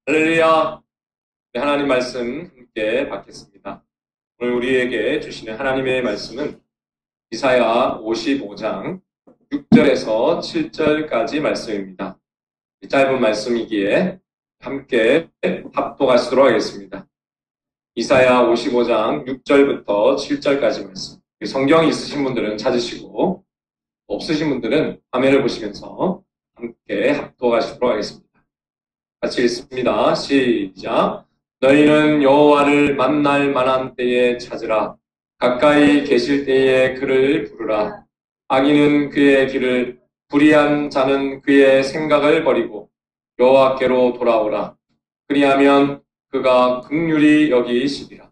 할렐루야. 네, 하나님 말씀 함께 받겠습니다. 오늘 우리에게 주시는 하나님의 말씀은 이사야 55장 6절에서 7절까지 말씀입니다. 짧은 말씀이기에 함께 합독하시도록 하겠습니다. 이사야 55장 6절부터 7절까지 말씀. 성경 있으신 분들은 찾으시고 없으신 분들은 화면을 보시면서 함께 합독하시도록 하겠습니다. 같이 읽습니다. 시작. 너희는 여호와를 만날 만한 때에 찾으라. 가까이 계실 때에 그를 부르라. 악인은 그의 길을, 불의한 자는 그의 생각을 버리고 여호와께로 돌아오라. 그리하면 그가 긍휼히 여기시리라.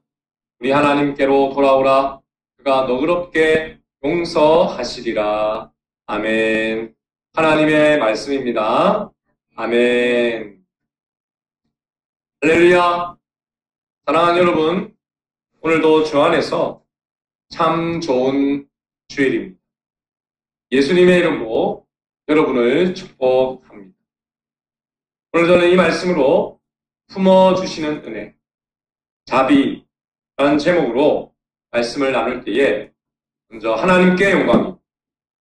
우리 하나님께로 돌아오라. 그가 너그럽게 용서하시리라. 아멘. 하나님의 말씀입니다. 아멘. 할렐루야. 사랑하는 여러분, 오늘도 주 안에서 참 좋은 주일입니다. 예수님의 이름으로 여러분을 축복합니다. 오늘 저는 이 말씀으로 품어주시는 은혜, 자비라는 제목으로 말씀을 나눌 때에 먼저 하나님께 영광이,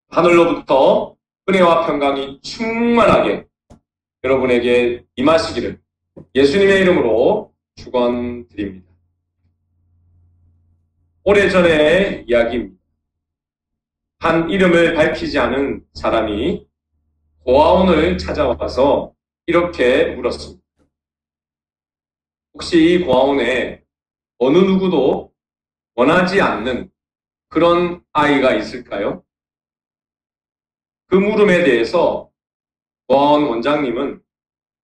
하늘로부터 은혜와 평강이 충만하게 여러분에게 임하시기를 예수님의 이름으로 축원드립니다. 오래전의 이야기입니다. 한 이름을 밝히지 않은 사람이 고아원을 찾아와서 이렇게 물었습니다. 혹시 이 고아원에 어느 누구도 원하지 않는 그런 아이가 있을까요? 그 물음에 대해서 고아원 원장님은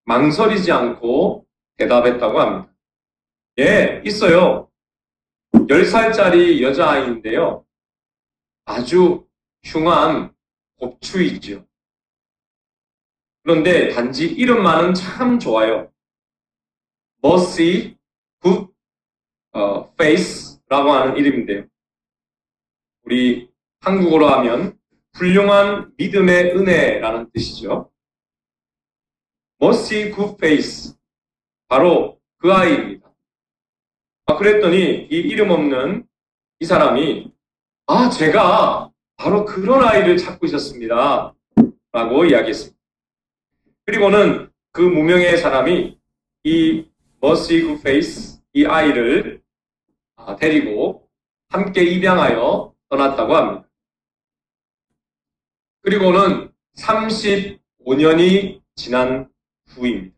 망설이지 않고 대답했다고 합니다. 예, 있어요. 10살짜리 여자아이인데요. 아주 흉한 곱추이죠. 그런데 단지 이름만은 참 좋아요. Mercy Good Face라고 하는 이름인데요. 우리 한국어로 하면 훌륭한 믿음의 은혜라는 뜻이죠. Mercy Good Face, 바로 그 아이입니다. 그랬더니 이 이름 없는 이 사람이 제가 바로 그런 아이를 찾고 있었습니다 라고 이야기했습니다. 그리고는 그 무명의 사람이 이 Mercy Good Face, 이 아이를 데리고 함께 입양하여 떠났다고 합니다. 그리고는 35년이 지난 후입니다.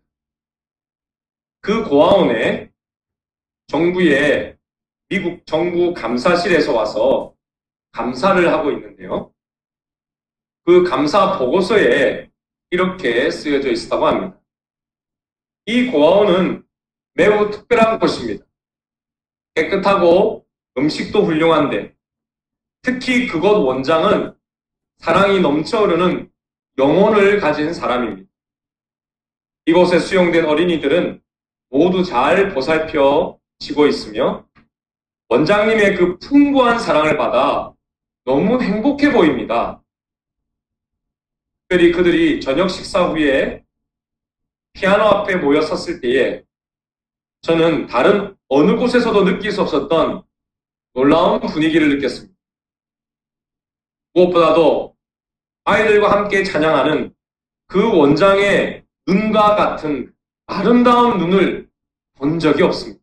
그 고아원에 정부의 미국 정부 감사실에서 와서 감사를 하고 있는데요. 그 감사 보고서에 이렇게 쓰여져 있었다고 합니다. 이 고아원은 매우 특별한 곳입니다. 깨끗하고 음식도 훌륭한데 특히 그곳 원장은 사랑이 넘쳐 흐르는 영혼을 가진 사람입니다. 이곳에 수용된 어린이들은 모두 잘 보살펴지고 있으며 원장님의 그 풍부한 사랑을 받아 너무 행복해 보입니다. 특별히 그들이 저녁 식사 후에 피아노 앞에 모여 섰을 때에 저는 다른 어느 곳에서도 느낄 수 없었던 놀라운 분위기를 느꼈습니다. 무엇보다도 아이들과 함께 찬양하는 그 원장의 눈과 같은 아름다운 눈을 본 적이 없습니다.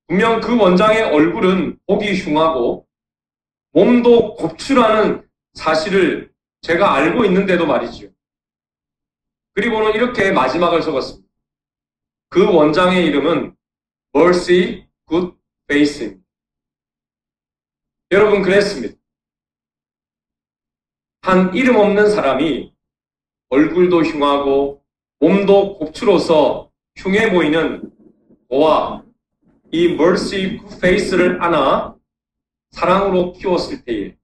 분명 그 원장의 얼굴은 보기 흉하고 몸도 곱추라는 사실을 제가 알고 있는데도 말이죠. 그리고는 이렇게 마지막을 적었습니다. 그 원장의 이름은 Mercy Good Face입니다. 여러분, 그랬습니다. 한 이름 없는 사람이 얼굴도 흉하고 몸도 곱추로서 흉해 보이는 고아, 이 Mercy Good Face를 안아 사랑으로 키웠을 때에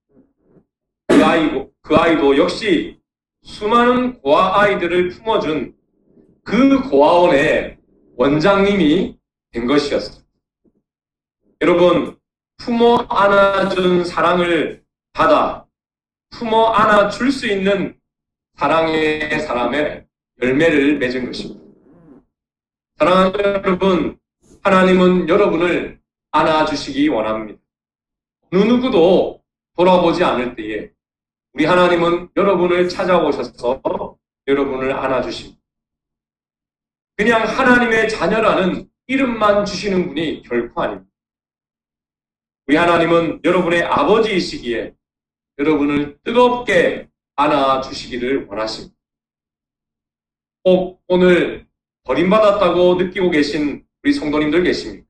그 아이도 역시 수많은 고아 아이들을 품어준 그 고아원의 원장님이 된 것이었습니다. 여러분, 품어 안아준 사랑을 받아 품어 안아줄 수 있는 사랑의 사람의 열매를 맺은 것입니다. 사랑하는 여러분, 하나님은 여러분을 안아주시기 원합니다. 어느 누구도 돌아보지 않을 때에 우리 하나님은 여러분을 찾아오셔서 여러분을 안아주십니다. 그냥 하나님의 자녀라는 이름만 주시는 분이 결코 아닙니다. 우리 하나님은 여러분의 아버지이시기에 여러분을 뜨겁게 안아주시기를 원하십니다. 꼭 오늘 버림받았다고 느끼고 계신 우리 성도님들 계십니까?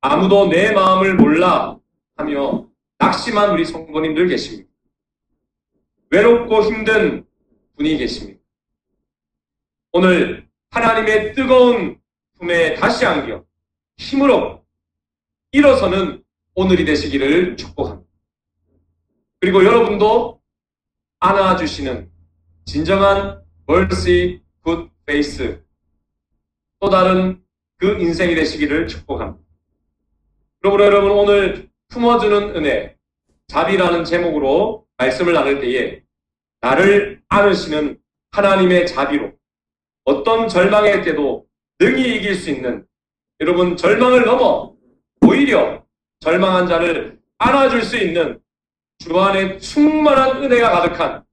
아무도 내 마음을 몰라 하며 낙심한 우리 성도님들 계십니까? 외롭고 힘든 분이 계십니까? 오늘 하나님의 뜨거운 품에 다시 안겨 힘으로 일어서는 오늘이 되시기를 축복합니다. 그리고 여러분도 안아주시는 진정한 mercy, good face, 또 다른 그 인생이 되시기를 축복합니다. 그러므로 여러분 오늘 품어주는 은혜, 자비라는 제목으로 말씀을 나눌 때에 나를 안으시는 하나님의 자비로 어떤 절망의 때도 능히 이길 수 있는, 여러분 절망을 넘어 오히려 절망한 자를 안아줄 수 있는 주 안에 충만한 은혜가 가득한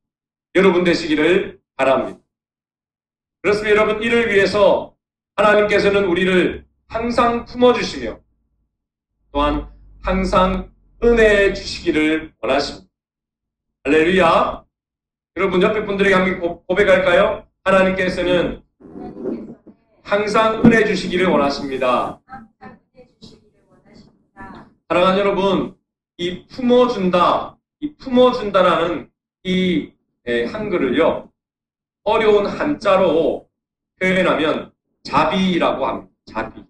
여러분 되시기를 바랍니다. 그렇습니다. 여러분, 이를 위해서 하나님께서는 우리를 항상 품어주시며 또한 항상 은혜 주시기를 원하십니다. 할렐루야. 여러분, 옆에 분들에게 한번 고백할까요? 하나님께서는 항상 은혜 주시기를 원하십니다. 사랑하는 여러분, 이 품어준다라는 이 한글을요, 어려운 한자로 표현하면 자비라고 합니다. 자비.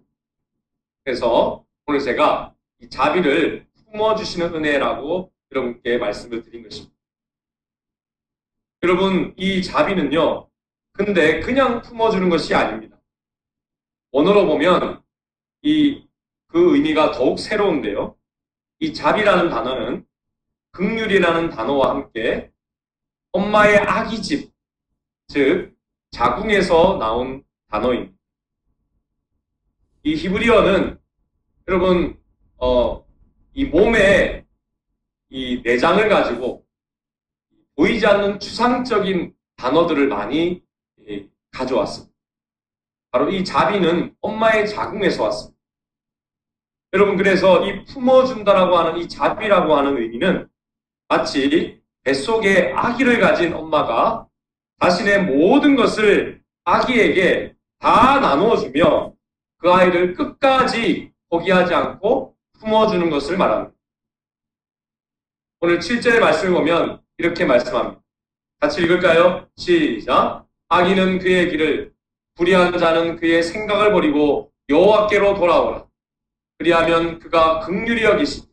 그래서 오늘 제가 이 자비를 품어주시는 은혜라고 여러분께 말씀을 드린 것입니다. 여러분, 이 자비는요, 근데 그냥 품어주는 것이 아닙니다. 원어로 보면 그 의미가 더욱 새로운데요. 이 자비라는 단어는 긍휼이라는 단어와 함께 엄마의 아기집, 즉 자궁에서 나온 단어입니다. 이 히브리어는 여러분 이 몸에 이 내장을 가지고 보이지 않는 추상적인 단어들을 많이 가져왔습니다. 바로 이 자비는 엄마의 자궁에서 왔습니다. 여러분, 그래서 이 품어준다라고 하는 이 자비라고 하는 의미는 마치 뱃속에 아기를 가진 엄마가 자신의 모든 것을 아기에게 다 나누어주며 그 아이를 끝까지 포기하지 않고 품어주는 것을 말합니다. 오늘 7절의 말씀을 보면 이렇게 말씀합니다. 같이 읽을까요? 시작. 악인은 그의 길을, 불의한 자는 그의 생각을 버리고 여호와께로 돌아오라. 그리하면 그가 긍휼히 여기시니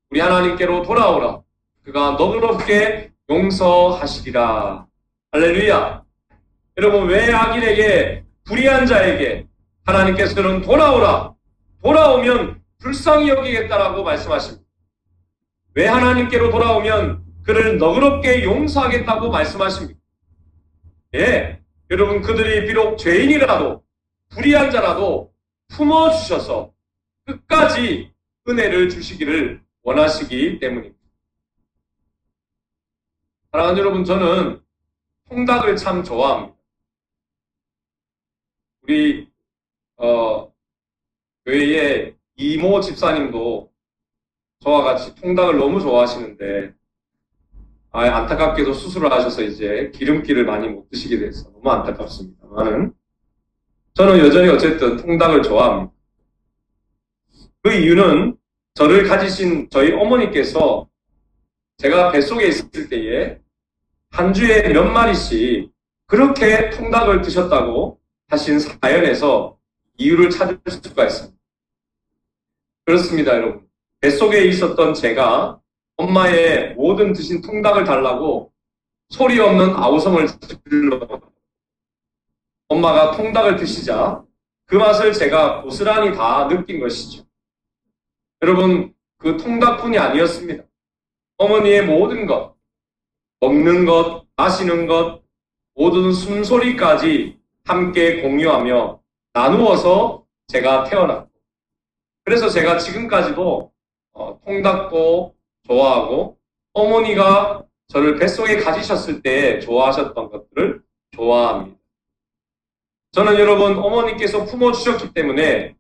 우리 하나님께로 돌아오라. 그가 너그럽게 용서하시리라. 할렐루야. 여러분, 왜 악인에게, 불의한 자에게 하나님께서는 돌아오라, 돌아오면 불쌍히 여기겠다라고 말씀하십니다. 왜 하나님께로 돌아오면 그를 너그럽게 용서하겠다고 말씀하십니다. 예, 여러분, 그들이 비록 죄인이라도 불의한 자라도 품어주셔서 끝까지 은혜를 주시기를 원하시기 때문입니다. 사랑하는 여러분, 저는 통닭을 참 좋아합니다. 우리 교회의 이모 집사님도 저와 같이 통닭을 너무 좋아하시는데 안타깝게도 수술을 하셔서 이제 기름기를 많이 못 드시게 돼서 너무 안타깝습니다만 저는 여전히 어쨌든 통닭을 좋아합니다. 그 이유는 저를 가지신 저희 어머니께서 제가 뱃속에 있을 때에 한 주에 몇 마리씩 그렇게 통닭을 드셨다고 하신 사연에서 이유를 찾을 수가 있습니다. 그렇습니다, 여러분. 뱃속에 있었던 제가 엄마의 모든 드신 통닭을 달라고 소리 없는 아우성을 질러 엄마가 통닭을 드시자 그 맛을 제가 고스란히 다 느낀 것이죠. 여러분, 그 통닭뿐이 아니었습니다. 어머니의 모든 것, 먹는 것, 마시는 것, 모든 숨소리까지 함께 공유하며 나누어서 제가 태어났고, 그래서 제가 지금까지도 통닭도 좋아하고, 어머니가 저를 뱃속에 가지셨을 때 좋아하셨던 것들을 좋아합니다. 저는 여러분, 어머니께서 품어주셨기 때문에,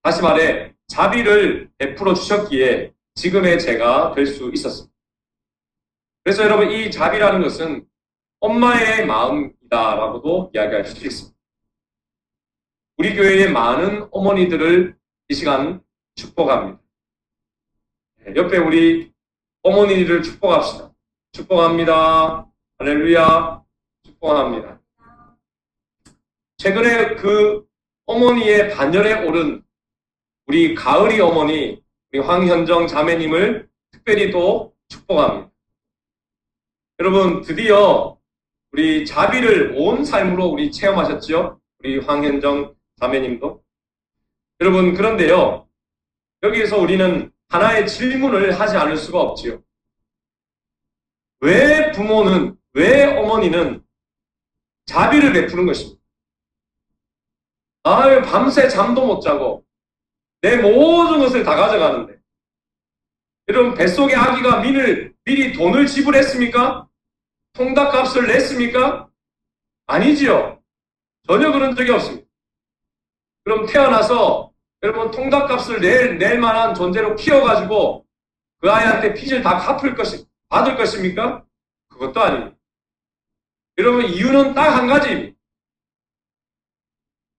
다시 말해, 자비를 베풀어 주셨기에 지금의 제가 될 수 있었습니다. 그래서 여러분, 이 자비라는 것은 엄마의 마음이다라고도 이야기할 수 있습니다. 우리 교회의 많은 어머니들을 이 시간 축복합니다. 옆에 우리 어머니를 축복합시다. 축복합니다. 할렐루야. 축복합니다. 최근에 그 어머니의 반열에 오른 우리 가을이 어머니, 우리 황현정 자매님을 특별히 또 축복합니다. 여러분, 드디어 우리 자비를 온 삶으로 우리 체험하셨죠? 우리 황현정 자매님도. 여러분, 그런데요, 여기에서 우리는 하나의 질문을 하지 않을 수가 없지요. 왜 부모는, 왜 어머니는 자비를 베푸는 것입니까? 밤새 잠도 못 자고 내 모든 것을 다 가져가는데, 여러분, 뱃속의 아기가 미리 돈을 지불했습니까? 통닭값을 냈습니까? 아니지요. 전혀 그런 적이 없습니다. 그럼 태어나서 여러분 통닭값을 낼 만한 존재로 키워가지고 그 아이한테 빚을 다 받을 것입니까? 그것도 아닙니다. 여러분, 이유는 딱 한 가지입니다.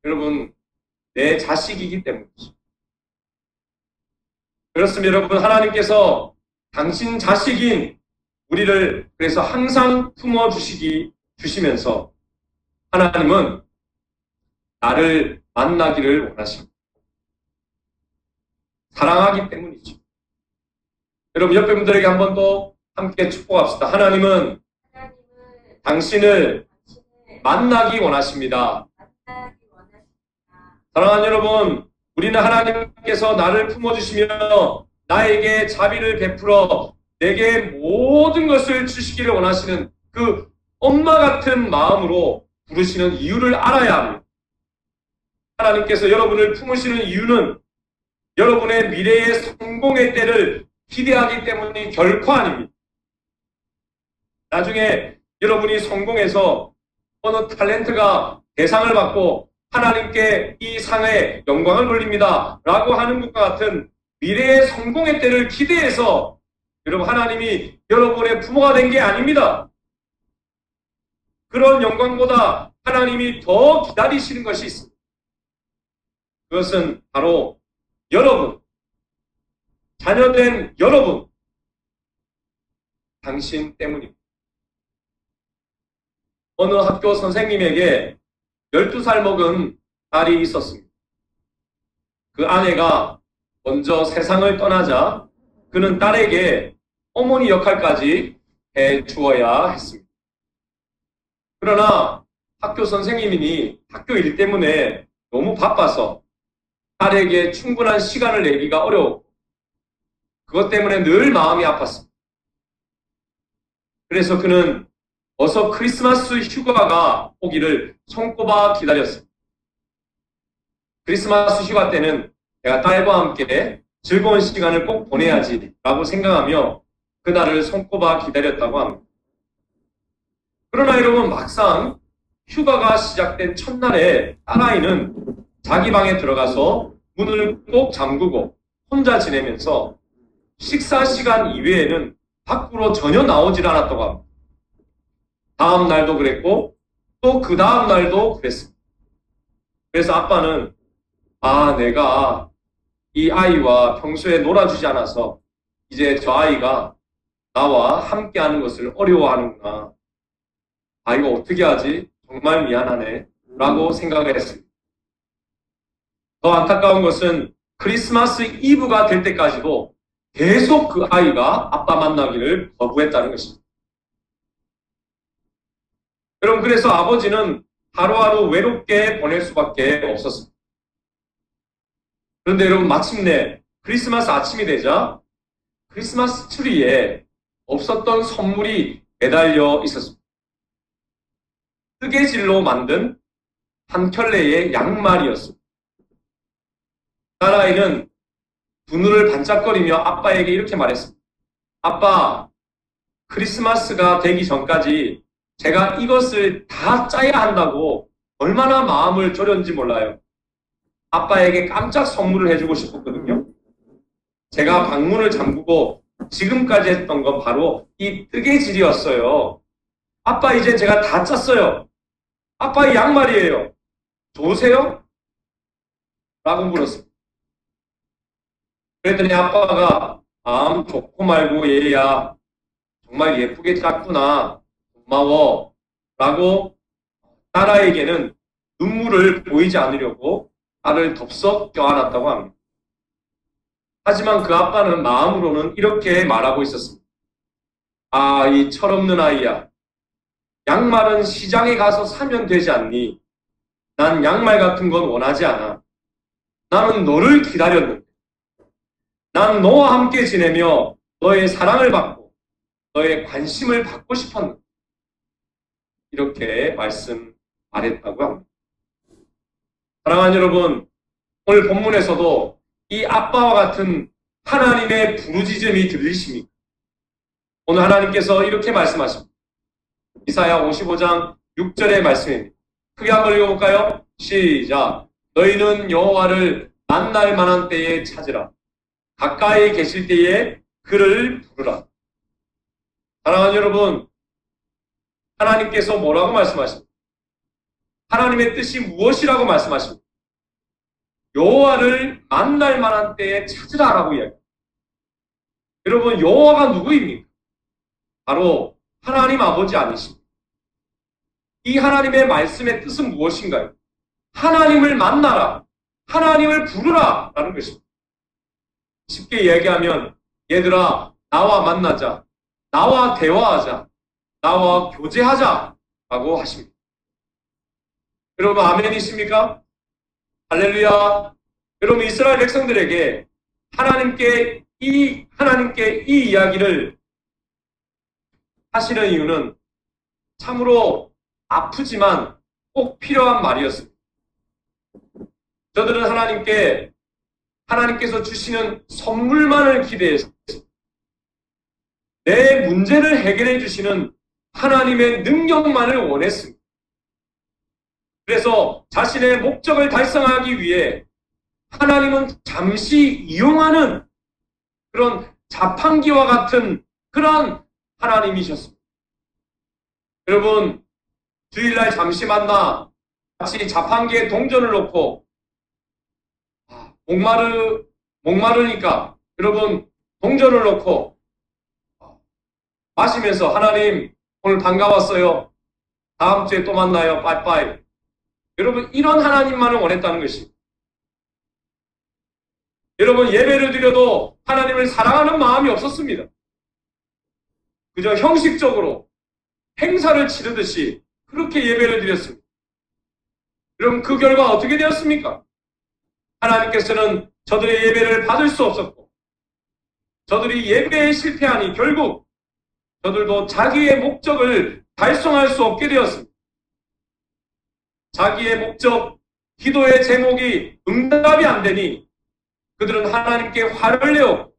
여러분, 내 자식이기 때문이죠. 그렇습니다. 여러분, 하나님께서 당신 자식인 우리를 그래서 항상 품어주시면서 하나님은 나를 만나기를 원하십니다. 사랑하기 때문이죠. 여러분, 옆에 분들에게 한번 또 함께 축복합시다. 하나님은 당신을 만나기 원하십니다. 사랑하는 여러분, 우리는 하나님께서 나를 품어주시며 나에게 자비를 베풀어 내게 모든 것을 주시기를 원하시는 그 엄마 같은 마음으로 부르시는 이유를 알아야 합니다. 하나님께서 여러분을 품으시는 이유는 여러분의 미래의 성공의 때를 기대하기 때문이 결코 아닙니다. 나중에 여러분이 성공해서 어느 탤런트가 대상을 받고 하나님께 이 상에 영광을 돌립니다 라고 하는 것과 같은 미래의 성공의 때를 기대해서 여러분, 하나님이 여러분의 부모가 된 게 아닙니다. 그런 영광보다 하나님이 더 기다리시는 것이 있습니다. 그것은 바로 여러분, 자녀된 여러분, 당신 때문입니다. 어느 학교 선생님에게 12살 먹은 딸이 있었습니다. 그 아내가 먼저 세상을 떠나자 그는 딸에게 어머니 역할까지 해주어야 했습니다. 그러나 학교 선생님이니 학교 일 때문에 너무 바빠서 딸에게 충분한 시간을 내기가 어려웠고 그것 때문에 늘 마음이 아팠습니다. 그래서 그는 어서 크리스마스 휴가가 오기를 손꼽아 기다렸습니다. 크리스마스 휴가 때는 내가 딸과 함께 즐거운 시간을 꼭 보내야지 라고 생각하며 그날을 손꼽아 기다렸다고 합니다. 그러나 여러분, 막상 휴가가 시작된 첫날에 딸아이는 자기 방에 들어가서 문을 꼭 잠그고 혼자 지내면서 식사 시간 이외에는 밖으로 전혀 나오질 않았다고 합니다. 다음 날도 그랬고 또 그 다음 날도 그랬습니다. 그래서 아빠는 내가 이 아이와 평소에 놀아주지 않아서 이제 저 아이가 나와 함께하는 것을 어려워하는구나. 이거 어떻게 하지? 정말 미안하네 라고 생각을 했습니다. 더 안타까운 것은 크리스마스 이브가 될 때까지도 계속 그 아이가 아빠 만나기를 거부했다는 것입니다. 여러분, 그래서 아버지는 하루하루 외롭게 보낼 수밖에 없었습니다. 그런데 여러분, 마침내 크리스마스 아침이 되자 크리스마스 트리에 없었던 선물이 매달려 있었습니다. 뜨개질로 만든 한 켤레의 양말이었습니다. 딸아이는 두 눈을 반짝거리며 아빠에게 이렇게 말했습니다. 아빠, 크리스마스가 되기 전까지 제가 이것을 다 짜야 한다고 얼마나 마음을 졸였는지 몰라요. 아빠에게 깜짝 선물을 해주고 싶었거든요. 제가 방문을 잠그고 지금까지 했던 건 바로 이 뜨개질이었어요. 아빠, 이제 제가 다 짰어요. 아빠, 이 양말이에요. 좋으세요? 라고 물었습니다. 그랬더니 아빠가 마음 좋고 말고 얘야 정말 예쁘게 짰구나. 고마워. 라고 딸아이에게는 눈물을 보이지 않으려고 딸을 덥석 껴안았다고 합니다. 하지만 그 아빠는 마음으로는 이렇게 말하고 있었습니다. 아, 이 철없는 아이야. 양말은 시장에 가서 사면 되지 않니? 난 양말 같은 건 원하지 않아. 나는 너를 기다렸는데. 난 너와 함께 지내며 너의 사랑을 받고 너의 관심을 받고 싶었는데. 이렇게 말했다고 합니다. 사랑하는 여러분, 오늘 본문에서도 이 아빠와 같은 하나님의 부르짖음이 들리십니까? 오늘 하나님께서 이렇게 말씀하십니다. 이사야 55장 6절의 말씀입니다. 크게 한번 읽어볼까요? 시작. 너희는 여호와를 만날 만한 때에 찾으라. 가까이 계실 때에 그를 부르라. 사랑하는 여러분, 하나님께서 뭐라고 말씀하십니까? 하나님의 뜻이 무엇이라고 말씀하십니까? 여호와를 만날 만한 때에 찾으라라고 이야기합니다. 여러분, 여호와가 누구입니까? 바로 하나님 아버지 아니십니까? 이 하나님의 말씀의 뜻은 무엇인가요? 하나님을 만나라, 하나님을 부르라 라는 것입니다. 쉽게 이야기하면 얘들아, 나와 만나자, 나와 대화하자, 나와 교제하자 라고 하십니다. 여러분, 아멘이십니까? 할렐루야. 여러분, 이스라엘 백성들에게 하나님께 이 이야기를 하시는 이유는 참으로 아프지만 꼭 필요한 말이었습니다. 저들은 하나님께서 주시는 선물만을 기대했습니다. 내 문제를 해결해 주시는 하나님의 능력만을 원했습니다. 그래서 자신의 목적을 달성하기 위해 하나님은 잠시 이용하는 그런 자판기와 같은 그런 하나님이셨습니다. 여러분, 주일날 잠시 만나 같이 자판기에 동전을 놓고 목마르니까 여러분 동전을 놓고 마시면서 하나님 오늘 반가웠어요. 다음 주에 또 만나요. 빠이빠이. 여러분, 이런 하나님만을 원했다는 것입니다. 여러분, 예배를 드려도 하나님을 사랑하는 마음이 없었습니다. 그저 형식적으로 행사를 치르듯이 그렇게 예배를 드렸습니다. 여러분, 그 결과 어떻게 되었습니까? 하나님께서는 저들의 예배를 받을 수 없었고 저들이 예배에 실패하니 결국 저들도 자기의 목적을 달성할 수 없게 되었습니다. 자기의 목적, 기도의 제목이 응답이 안 되니 그들은 하나님께 화를 내었고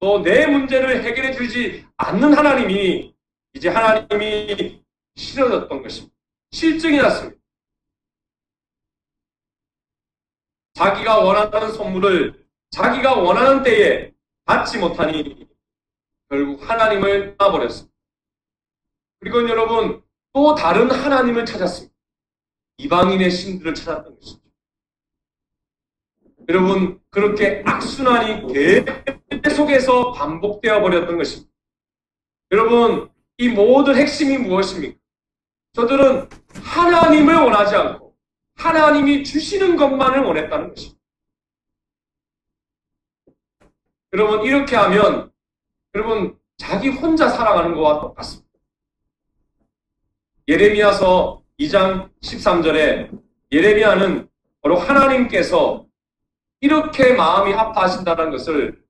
또 내 문제를 해결해 주지 않는 하나님이 이제 하나님이 싫어졌던 것입니다. 실증이 났습니다. 자기가 원하는 선물을 자기가 원하는 때에 받지 못하니 결국 하나님을 떠나버렸습니다. 그리고 여러분, 또 다른 하나님을 찾았습니다. 이방인의 신들을 찾았던 것이죠. 여러분, 그렇게 악순환이 계속해서 반복되어 버렸던 것입니다. 여러분, 이 모든 핵심이 무엇입니까? 저들은 하나님을 원하지 않고 하나님이 주시는 것만을 원했다는 것입니다. 여러분, 이렇게 하면 여러분 자기 혼자 살아가는 것과 똑같습니다. 예레미야서 2장 13절에 예레미야는 바로 하나님께서 이렇게 마음이 아파하신다는 것을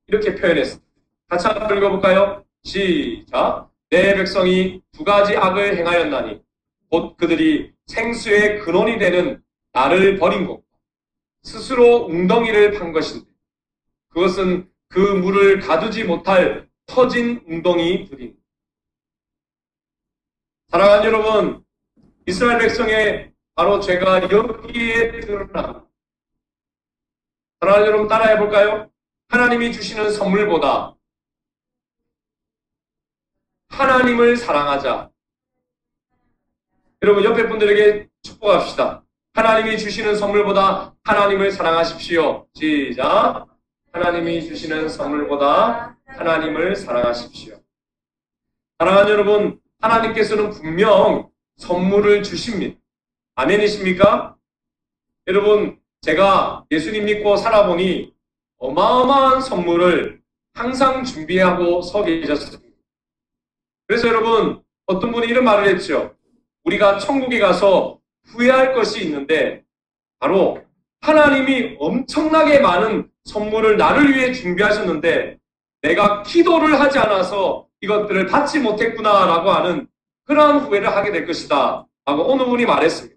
이렇게 표현했습니다. 같이 한번 읽어볼까요? 시작. 내 백성이 두 가지 악을 행하였나니 곧 그들이 생수의 근원이 되는 나를 버린 것, 스스로 웅덩이를 판 것인데 그것은 그 물을 가두지 못할 터진 웅덩이들입니다. 사랑하는 여러분, 이스라엘 백성의 바로 죄가 여기에 드러납니다. 사랑하는 여러분, 따라해 볼까요? 하나님이 주시는 선물보다 하나님을 사랑하자. 여러분, 옆에 분들에게 축복합시다. 하나님이 주시는 선물보다 하나님을 사랑하십시오. 시작. 하나님이 주시는 선물보다 하나님을 사랑하십시오. 사랑하는 여러분, 하나님께서는 분명 선물을 주십니다. 아멘이십니까? 여러분, 제가 예수님 믿고 살아보니 어마어마한 선물을 항상 준비하고 서 계셨습니다. 그래서 여러분, 어떤 분이 이런 말을 했죠. 우리가 천국에 가서 후회할 것이 있는데 바로 하나님이 엄청나게 많은 선물을 나를 위해 준비하셨는데 내가 기도를 하지 않아서 이것들을 받지 못했구나라고 하는 그러한 후회를 하게 될 것이다 라고 어느 분이 말했습니다.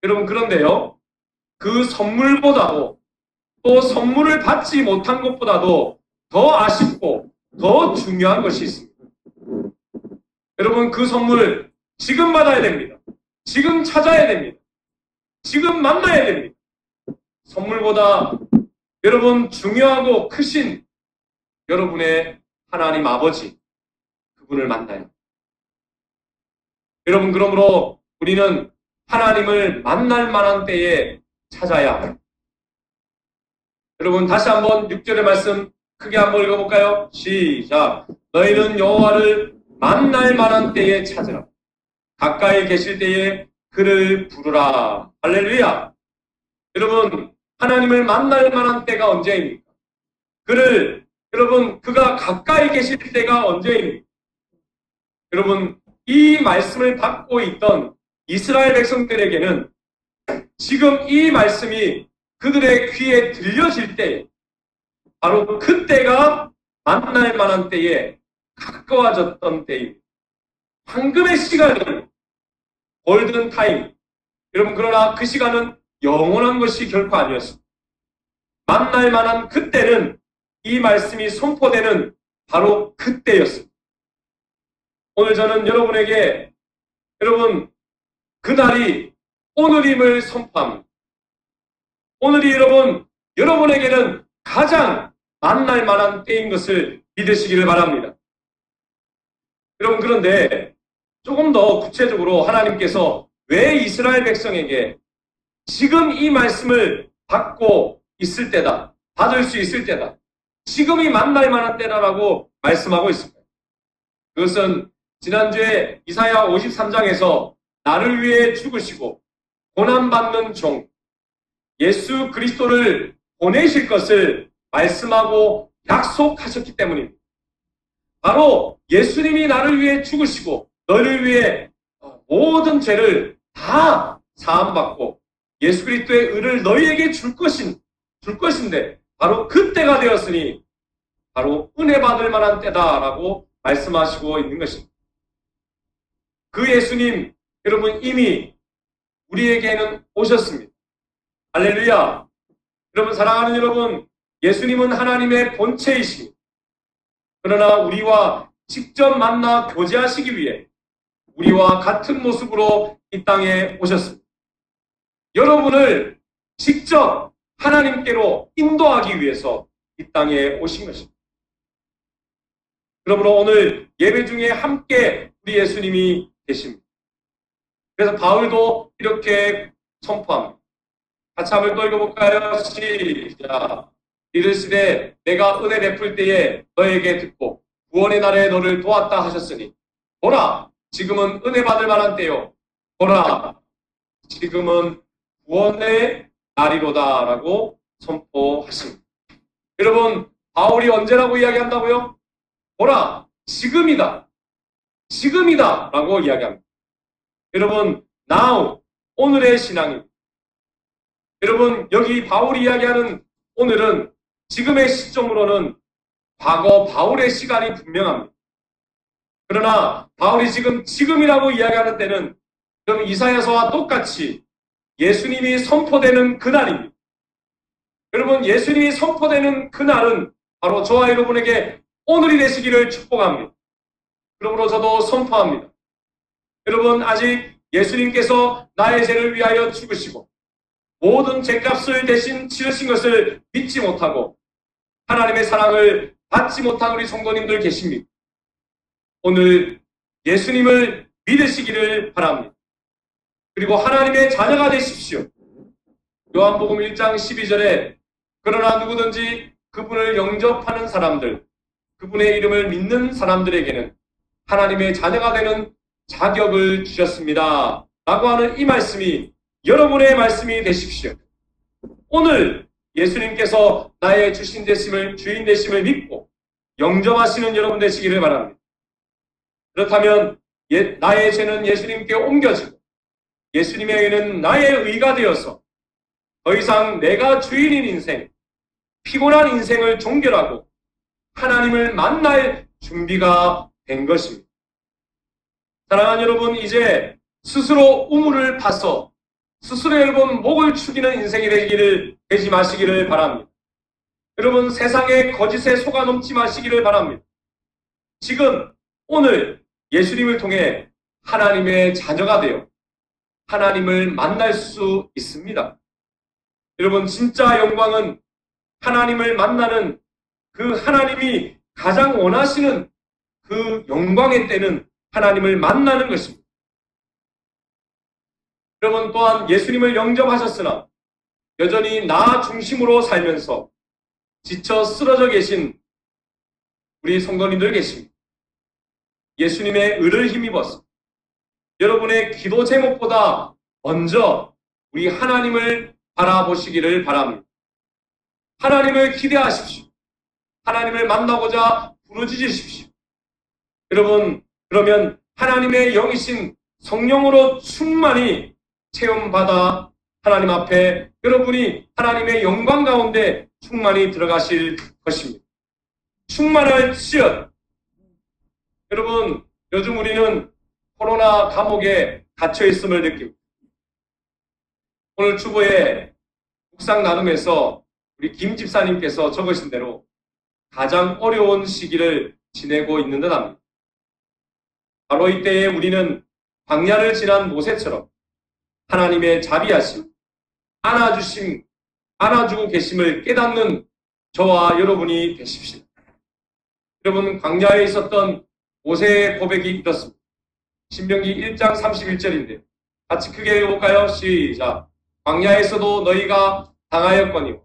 여러분, 그런데요, 그 선물보다도 또 선물을 받지 못한 것보다도 더 아쉽고 더 중요한 것이 있습니다. 여러분, 그 선물 지금 받아야 됩니다. 지금 찾아야 됩니다. 지금 만나야 됩니다. 선물보다 여러분 중요하고 크신 여러분의 하나님 아버지, 그분을 만나요. 여러분, 그러므로 우리는 하나님을 만날 만한 때에 찾아야 합니다. 여러분, 다시 한번 6절의 말씀 크게 한번 읽어볼까요? 시작. 너희는 여호와를 만날 만한 때에 찾으라. 가까이 계실 때에 그를 부르라. 할렐루야. 여러분, 하나님을 만날 만한 때가 언제입니까? 여러분, 그가 가까이 계실 때가 언제입니까? 여러분, 이 말씀을 받고 있던 이스라엘 백성들에게는 지금 이 말씀이 그들의 귀에 들려질 때, 바로 그때가 만날 만한 때에 가까워졌던 때입니다. 황금의 시간이 골든타임. 여러분, 그러나 그 시간은 영원한 것이 결코 아니었습니다. 만날 만한 그때는 이 말씀이 선포되는 바로 그때였습니다. 오늘 저는 여러분에게 여러분 그날이 오늘임을 선포합니다. 오늘이 여러분에게는 가장 만날 만한 때인 것을 믿으시기를 바랍니다. 여러분, 그런데 조금 더 구체적으로 하나님께서 왜 이스라엘 백성에게 지금 이 말씀을 받고 있을 때다, 받을 수 있을 때다, 지금이 만날 만한 때다라고 말씀하고 있습니다. 그것은 지난주에 이사야 53장에서 나를 위해 죽으시고 고난받는 종 예수 그리스도를 보내실 것을 말씀하고 약속하셨기 때문입니다. 바로 예수님이 나를 위해 죽으시고 너를 위해 모든 죄를 다 사함받고 예수 그리스도의 의를 너희에게 줄 것인데 바로 그때가 되었으니 바로 은혜 받을 만한 때다라고 말씀하시고 있는 것입니다. 그 예수님, 여러분, 이미 우리에게는 오셨습니다. 할렐루야. 여러분, 사랑하는 여러분, 예수님은 하나님의 본체이십니다. 그러나 우리와 직접 만나 교제하시기 위해 우리와 같은 모습으로 이 땅에 오셨습니다. 여러분을 직접 하나님께로 인도하기 위해서 이 땅에 오신 것입니다. 그러므로 오늘 예배 중에 함께 우리 예수님이 계십니다. 그래서 바울도 이렇게 선포합니다. 같이 한번 또 읽어볼까요? 시작. 이르시되 내가 은혜 베풀 때에 너에게 듣고 구원의 날에 너를 도왔다 하셨으니 보라 지금은 은혜 받을 만한 때요. 보라 지금은 구원의 날이로다 라고 선포하십니다. 여러분, 바울이 언제라고 이야기한다고요? 보라 지금이다. 지금이다 라고 이야기합니다. 여러분, now, 오늘의 신앙입니다. 여러분, 여기 바울이 이야기하는 오늘은 지금의 시점으로는 과거 바울의 시간이 분명합니다. 그러나 바울이 지금이라고 이야기하는 때는 그럼 이사야서와 똑같이 예수님이 선포되는 그날입니다. 여러분, 예수님이 선포되는 그날은 바로 저와 여러분에게 오늘이 되시기를 축복합니다. 그러므로 저도 선포합니다. 여러분, 아직 예수님께서 나의 죄를 위하여 죽으시고 모든 죄값을 대신 치르신 것을 믿지 못하고 하나님의 사랑을 받지 못한 우리 성도님들 계십니다. 오늘 예수님을 믿으시기를 바랍니다. 그리고 하나님의 자녀가 되십시오. 요한복음 1장 12절에 그러나 누구든지 그분을 영접하는 사람들, 그분의 이름을 믿는 사람들에게는 하나님의 자녀가 되는 자격을 주셨습니다. 라고 하는 이 말씀이 여러분의 말씀이 되십시오. 오늘 예수님께서 나의 주인 되심을 믿고 영접하시는 여러분 되시기를 바랍니다. 그렇다면 나의 죄는 예수님께 옮겨지고 예수님에게는 나의 의가 되어서 더 이상 내가 주인인 인생, 피곤한 인생을 종결하고 하나님을 만날 준비가 된 것입니다. 사랑하는 여러분, 이제 스스로 우물을 파서 스스로 여러분 목을 축이는 인생이 되지 마시기를 바랍니다. 여러분, 세상의 거짓에 속아 넘지 마시기를 바랍니다. 지금 오늘 예수님을 통해 하나님의 자녀가 되어 하나님을 만날 수 있습니다. 여러분, 진짜 영광은 하나님을 만나는 그 하나님이 가장 원하시는 그 영광의 때는 하나님을 만나는 것입니다. 여러분, 또한 예수님을 영접하셨으나 여전히 나 중심으로 살면서 지쳐 쓰러져 계신 우리 성도님들 계십니다. 예수님의 의를 힘입어서 여러분의 기도 제목보다 먼저 우리 하나님을 바라보시기를 바랍니다. 하나님을 기대하십시오. 하나님을 만나고자 부르짖으십시오. 여러분, 그러면 하나님의 영이신 성령으로 충만히 체험받아 하나님 앞에 여러분이 하나님의 영광 가운데 충만히 들어가실 것입니다. 충만할지어다. 여러분, 요즘 우리는 코로나 감옥에 갇혀 있음을 느낍니다. 오늘 주보에 묵상 나눔에서 우리 김 집사님께서 적으신 대로 가장 어려운 시기를 지내고 있는 듯 합니다. 바로 이때에 우리는 광야를 지난 모세처럼 하나님의 자비하심, 안아주고 계심을 깨닫는 저와 여러분이 되십시오. 여러분, 광야에 있었던 모세의 고백이 이렇습니다. 신명기 1장 31절인데 같이 크게 읽어볼까요? 시작. 광야에서도 너희가 당하였거니와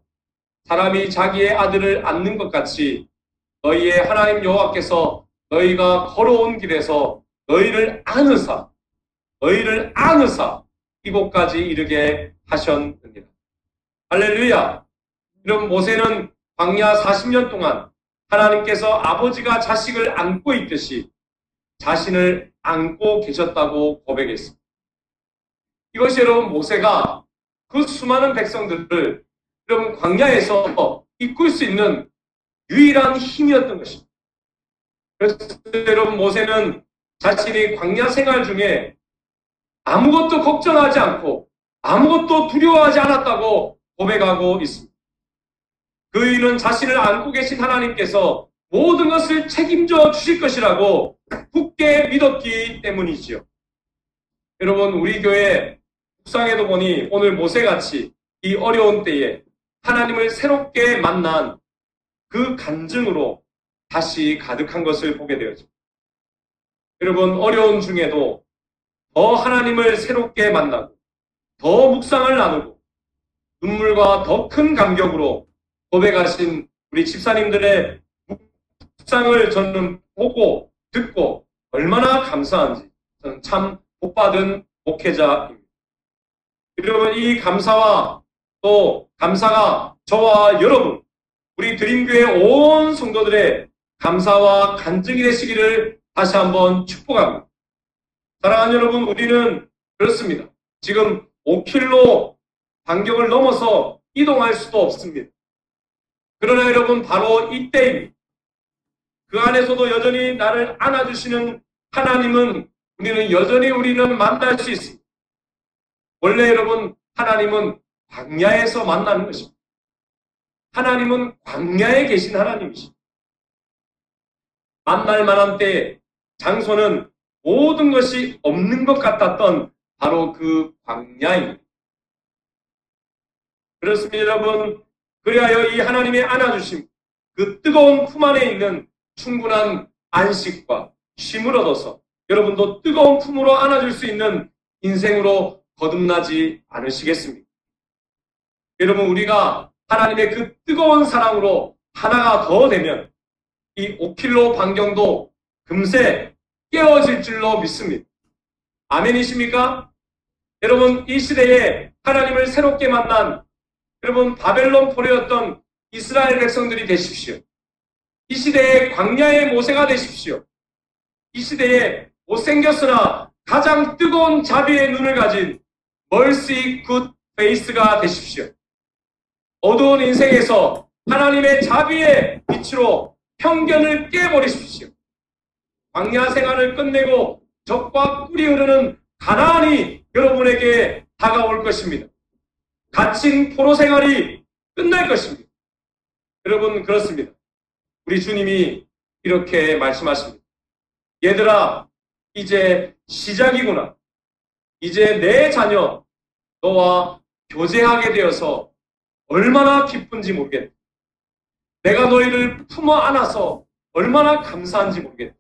사람이 자기의 아들을 안는 것 같이 너희의 하나님 여호와께서 너희가 걸어온 길에서 너희를 안으사 이곳까지 이르게 하셨느니라. 할렐루야. 여러분, 모세는 광야 40년 동안 하나님께서 아버지가 자식을 안고 있듯이 자신을 안고 계셨다고 고백했습니다. 이것이 여러분 모세가 그 수많은 백성들을 여러분 광야에서 이끌 수 있는 유일한 힘이었던 것입니다. 그래서 여러분 모세는 자신이 광야 생활 중에 아무것도 걱정하지 않고 아무것도 두려워하지 않았다고 고백하고 있습니다. 그 이유는 자신을 안고 계신 하나님께서 모든 것을 책임져 주실 것이라고 굳게 믿었기 때문이지요. 여러분, 우리 교회 묵상에도 보니 오늘 모세같이 이 어려운 때에 하나님을 새롭게 만난 그 간증으로 다시 가득한 것을 보게 되었습니다. 여러분, 어려운 중에도 더 하나님을 새롭게 만나고 더 묵상을 나누고 눈물과 더 큰 감격으로 고백하신 우리 집사님들의 묵상을 저는 보고 듣고 얼마나 감사한지 저는 참 복받은 목회자입니다. 여러분, 이 감사와 또 감사가 저와 여러분 우리 드림교회 온 성도들의 감사와 간증이 되시기를 다시 한번 축복합니다. 사랑하는 여러분, 우리는 그렇습니다. 지금 5km 반경을 넘어서 이동할 수도 없습니다. 그러나 여러분, 바로 이때입니다. 그 안에서도 여전히 나를 안아주시는 하나님은 우리는 여전히 만날 수 있습니다. 원래 여러분, 하나님은 광야에서 만나는 것입니다. 하나님은 광야에 계신 하나님이십니다. 만날 만한 때, 장소는 모든 것이 없는 것 같았던 바로 그 광야입니다. 그렇습니다, 여러분. 그리하여 이 하나님의 안아주심, 그 뜨거운 품 안에 있는 충분한 안식과 쉼을 얻어서 여러분도 뜨거운 품으로 안아줄 수 있는 인생으로 거듭나지 않으시겠습니까? 여러분, 우리가 하나님의 그 뜨거운 사랑으로 하나가 더 되면 이 5킬로 반경도 금세 깨어질 줄로 믿습니다. 아멘이십니까? 여러분, 이 시대에 하나님을 새롭게 만난 여러분, 바벨론 포로였던 이스라엘 백성들이 되십시오. 이 시대에 광야의 모세가 되십시오. 이 시대에 못생겼으나 가장 뜨거운 자비의 눈을 가진 멀시 굿 페이스가 되십시오. 어두운 인생에서 하나님의 자비의 빛으로 편견을 깨버리십시오. 광야 생활을 끝내고 적과 꿀이 흐르는 가나안이 여러분에게 다가올 것입니다. 갇힌 포로 생활이 끝날 것입니다. 여러분, 그렇습니다. 우리 주님이 이렇게 말씀하십니다. 얘들아, 이제 시작이구나. 이제 내 자녀 너와 교제하게 되어서 얼마나 기쁜지 모르겠다. 내가 너희를 품어 안아서 얼마나 감사한지 모르겠다.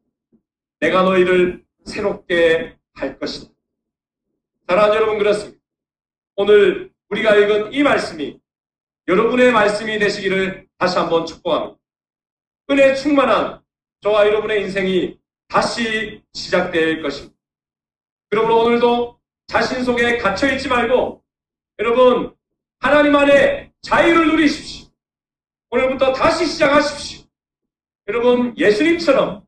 내가 너희를 새롭게 할 것이다. 사랑하는 여러분, 그렇습니다. 오늘 우리가 읽은 이 말씀이 여러분의 말씀이 되시기를 다시 한번 축복합니다. 은혜 충만한 저와 여러분의 인생이 다시 시작될 것입니다. 그러므로 오늘도 자신 속에 갇혀있지 말고 여러분, 하나님 안에 자유를 누리십시오. 오늘부터 다시 시작하십시오. 여러분, 예수님처럼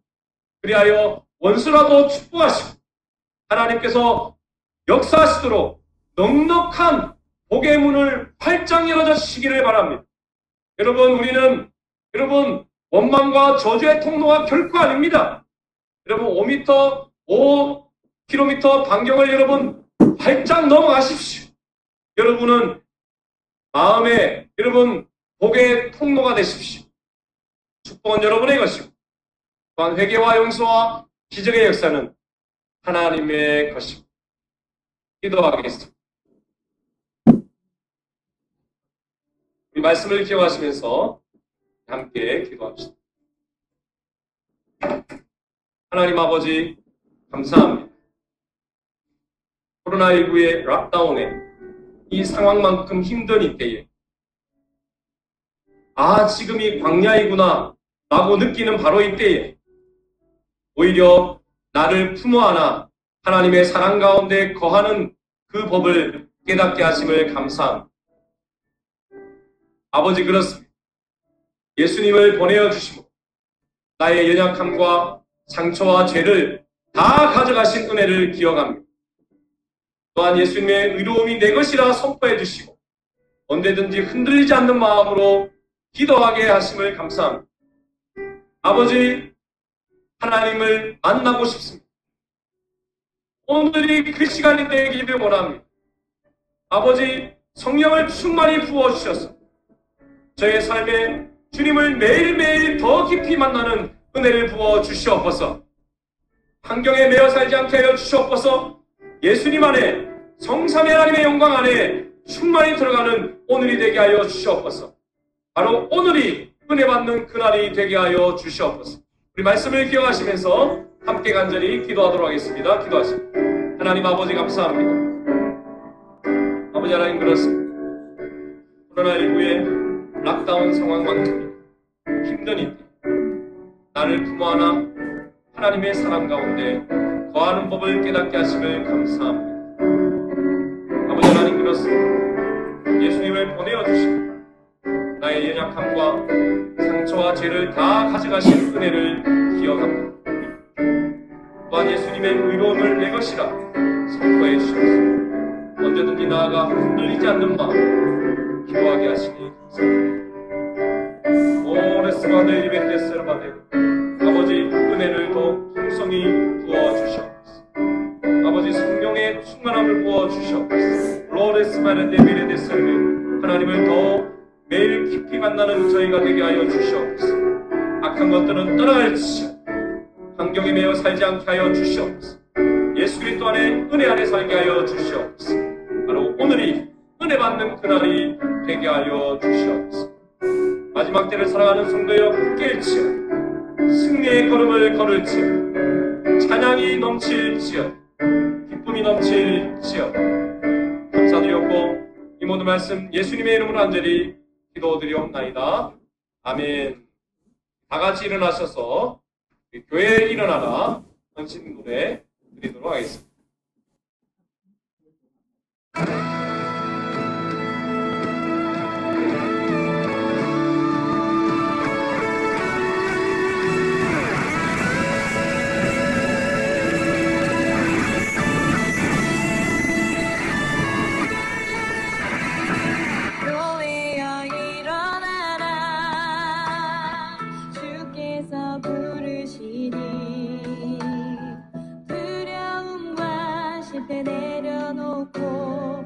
그리하여 원수라도 축복하시고 하나님께서 역사하시도록 넉넉한 복의 문을 활짝 열어져 주시기를 바랍니다. 여러분, 우리는 원망과 저주의 통로가 결코 아닙니다. 여러분, 5km 반경을 여러분 활짝 넘어가십시오. 여러분은 마음에 복의 통로가 되십시오. 축복은 여러분의 것이고 또한 회개와 용서와 기적의 역사는 하나님의 것이고. 기도하겠습니다. 우리 말씀을 기억하시면서 함께 기도합시다. 하나님 아버지, 감사합니다. 코로나19의 락다운에 이 상황만큼 힘든 이때에 지금이 광야이구나 라고 느끼는 바로 이때에 오히려 나를 품어 안아 하나님의 사랑 가운데 거하는 그 법을 깨닫게 하심을 감사합니다. 아버지, 그렇습니다. 예수님을 보내어 주시고 나의 연약함과 상처와 죄를 다 가져가신 은혜를 기억합니다. 또한 예수님의 의로움이 내 것이라 선포해 주시고 언제든지 흔들리지 않는 마음으로 기도하게 하심을 감사합니다. 아버지, 하나님을 만나고 싶습니다. 오늘이 그 시간이 되기를 원합니다. 아버지, 성령을 충만히 부어주셔서 저의 삶에 주님을 매일매일 더 깊이 만나는 은혜를 부어 주시옵소서. 환경에 매여 살지 않게 하여 주시옵소서. 예수님 안에, 성삼위 하나님의 영광 안에 충만히 들어가는 오늘이 되게 하여 주시옵소서. 바로 오늘이 은혜 받는 그날이 되게 하여 주시옵소서. 우리 말씀을 기억하시면서 함께 간절히 기도하도록 하겠습니다. 기도하십니다. 하나님 아버지, 감사합니다. 아버지 하나님, 그렇습니다. 코로나19의 락다운 상황만큼 힘든 이때 나를 품어 안아 하나님의 사랑 가운데 거하는 법을 깨닫게 하심을 감사합니다. 아버지 하나님, 그렇습니다. 예수님을 보내어 주시고 나의 연약함과 상처와 죄를 다 가져가신 은혜를 기억합니다. 또한 예수님의 의로움을 내 것이라 선포해 주시옵소서. 언제든지 나아가 흔들리지 않는 마음 기도하게 하시니 감사합니다. 오레스바데 이벤데스르바데 아버지, 은혜를 더 풍성히 부어주시옵소서. 아버지, 성령의 충만함을 부어주시옵소서. 날 예배에 대해서는 하나님을 더 매일 깊이 만나는 저희가 되게 하여 주시옵소서. 악한 것들은 떠나갈지어다. 환경에 매여 살지 않게 하여 주시옵소서. 예수 그리스도 안에 은혜 안에 살게 하여 주시옵소서. 바로 오늘이 은혜 받는 그날이 되게 하여 주시옵소서. 마지막 때를 살아가는 성도여 깰지어다. 승리의 걸음을 걸을지어다. 찬양이 넘칠지어다. 기쁨이 넘칠지어다. 감사드렸고 이 모든 말씀 예수님의 이름으로 간절히 기도드리옵나이다. 아멘. 다 같이 일어나셔서 교회에 일어나라 헌신 노래 드리도록 하겠습니다. 교회여 일어나라 주께서 부르시니 두려움과 실패 내려놓고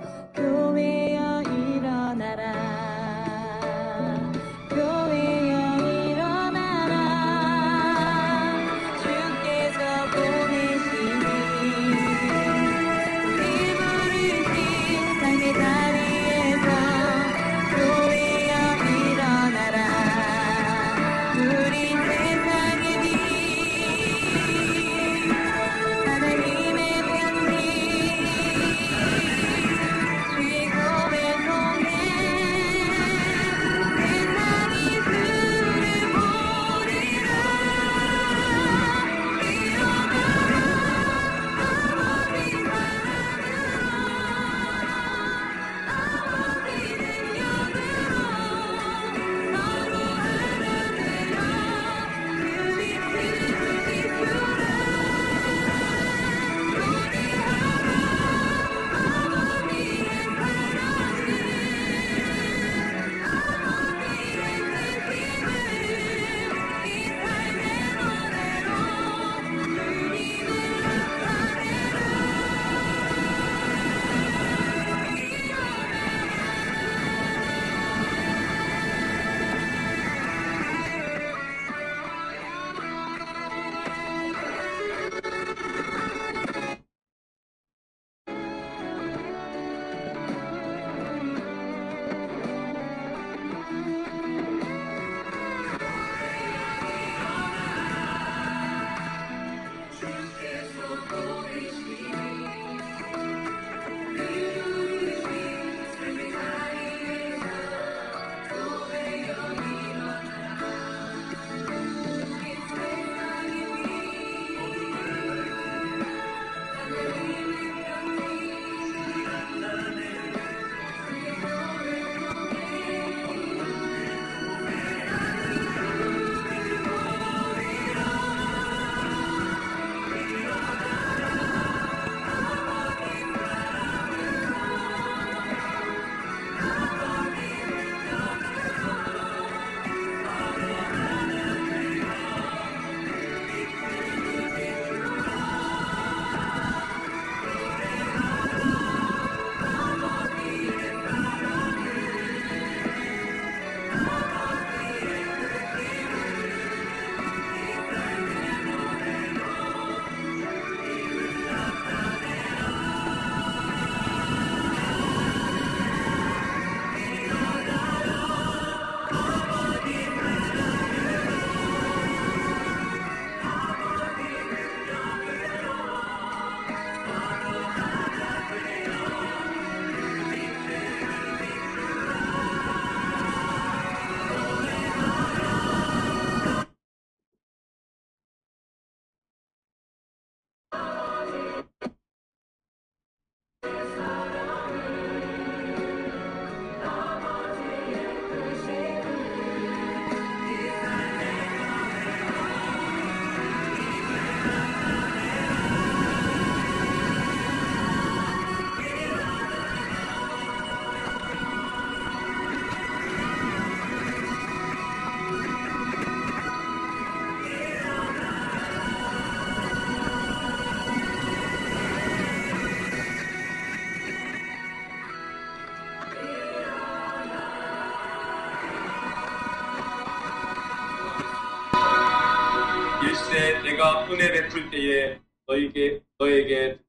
이르시되 내가 은혜 베풀 때에 너에게 듣고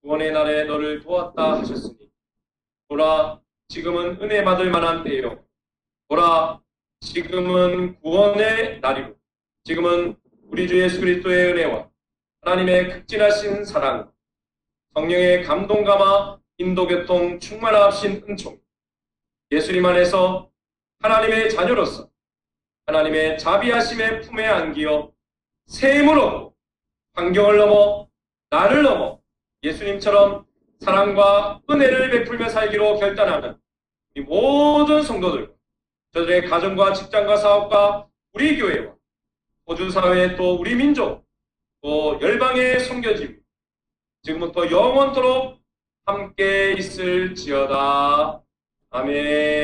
구원의 날에 너를 도왔다 하셨으니 보라 지금은 은혜 받을 만한 때요 보라 지금은 구원의 날이고 지금은 우리 주 예수 그리스도의 은혜와 하나님의 극진하신 사랑 성령의 감동감화 인도교통 충만하신 은총 예수님 안에서 하나님의 자녀로서 하나님의 자비하심의 품에 안기어 새 힘을 얻고 환경을 넘어 나를 넘어 예수님처럼 사랑과 은혜를 베풀며 살기로 결단하는 이 모든 성도들 저들의 가정과 직장과 사업과 우리 교회와 호주사회 또 우리 민족 또 열방의 선교집 지금부터 영원토록 함께 있을지어다. 아멘.